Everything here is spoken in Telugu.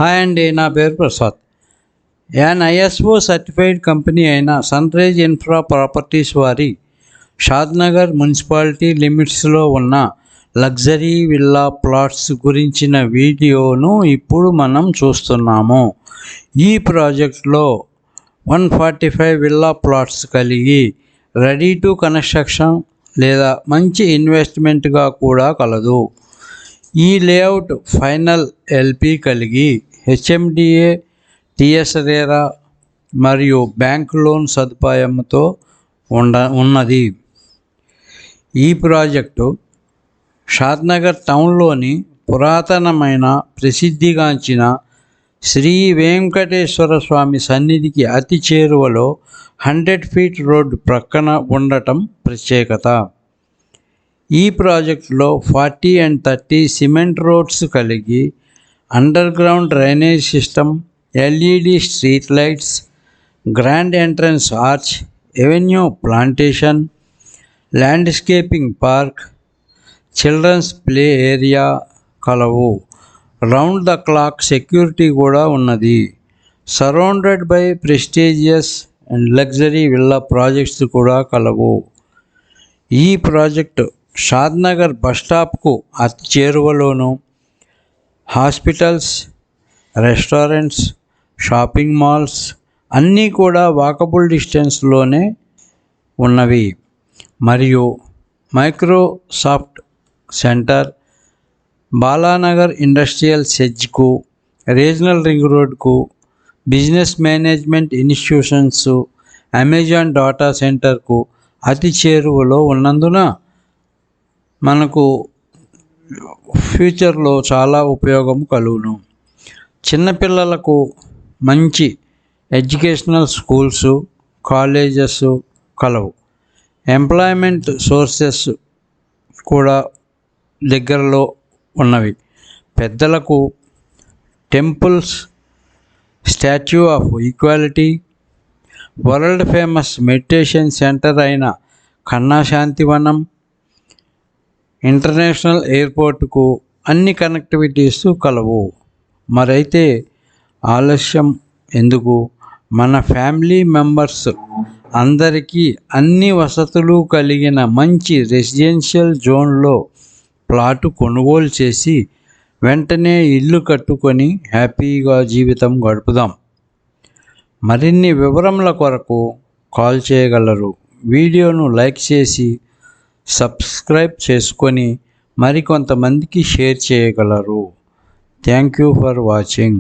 హాయ్ అండి, నా పేరు Prasad. An ISO certified company అయిన సన్రైజ్ ఇన్ఫ్రా ప్రాపర్టీస్ వారి షాద్నగర్ మున్సిపాలిటీ లిమిట్స్లో ఉన్న లగ్జరీ విల్లా ప్లాట్స్ గురించిన వీడియోను ఇప్పుడు మనం చూస్తున్నాము. ఈ ప్రాజెక్ట్లో 145 విల్లా ప్లాట్స్ కలిగి రెడీ టు కన్స్ట్రక్షన్ లేదా మంచి ఇన్వెస్ట్మెంట్గా కూడా కలదు. ఈ లేఅవుట్ ఫైనల్ ఎల్పి కలిగి హెచ్ఎండిఏ, టిఎస్రేరా మరియు బ్యాంక్ లోన్ సదుపాయంతో ఉన్నది. ఈ ప్రాజెక్టు షాద్నగర్ టౌన్లోని పురాతనమైన ప్రసిద్ధిగాంచిన శ్రీ వెంకటేశ్వర స్వామి సన్నిధికి అతి చేరువలో 100 ఫీట్ రోడ్డు ప్రక్కన ఉండటం ప్రత్యేకత. ఈ ప్రాజెక్టులో 40 and 30 సిమెంట్ రోడ్స్ కలిగి underground drainage system, LED street lights, grand entrance arch, avenue plantation, landscaping park, children's play area కలవు. రౌండ్ ద క్లాక్ సెక్యూరిటీ కూడా ఉన్నది. Surrounded by prestigious and luxury villa projects కూడా కలవు. ఈ ప్రాజెక్టు షాద్నగర్ బస్టాప్కు అతి చేరువలోను, హాస్పిటల్స్, రెస్టారెంట్స్, షాపింగ్ మాల్స్ అన్నీ కూడా వాకబుల్ డిస్టెన్స్లోనే ఉన్నవి. మరియు మైక్రోసాఫ్ట్ సెంటర్, బాలానగర్ ఇండస్ట్రియల్ సెజ్కు, రీజనల్ రింగ్ రోడ్కు, business management institutions, Amazon data సెంటర్కు అతి చేరువలో ఉన్నందున మనకు ఫ్యూచర్లో చాలా ఉపయోగం కలుగును. చిన్నపిల్లలకు మంచి ఎడ్యుకేషనల్ స్కూల్స్, కాలేజెస్ కలవు. ఎంప్లాయ్మెంట్ సోర్సెస్ కూడా దగ్గరలో ఉన్నవి. పెద్దలకు temples, statue of equality, world famous meditation centre అయిన కన్నా శాంతివనం, ఇంటర్నేషనల్ ఎయిర్పోర్టుకు అన్ని కనెక్టివిటీస్ కలవు. మరైతే ఆలస్యం ఎందుకు? మన ఫ్యామిలీ మెంబర్స్ అందరికీ అన్ని వసతులు కలిగిన మంచి రెసిడెన్షియల్ జోన్లో ప్లాటు కొనుగోలు చేసి వెంటనే ఇల్లు కట్టుకొని హ్యాపీగా జీవితం గడుపుదాం. మరిన్ని వివరముల కొరకు కాల్ చేయగలరు. వీడియోను లైక్ చేసి సబ్స్క్రైబ్ చేసుకొని మరికొంతమందికి షేర్ చేయగలరు. Thank you for watching.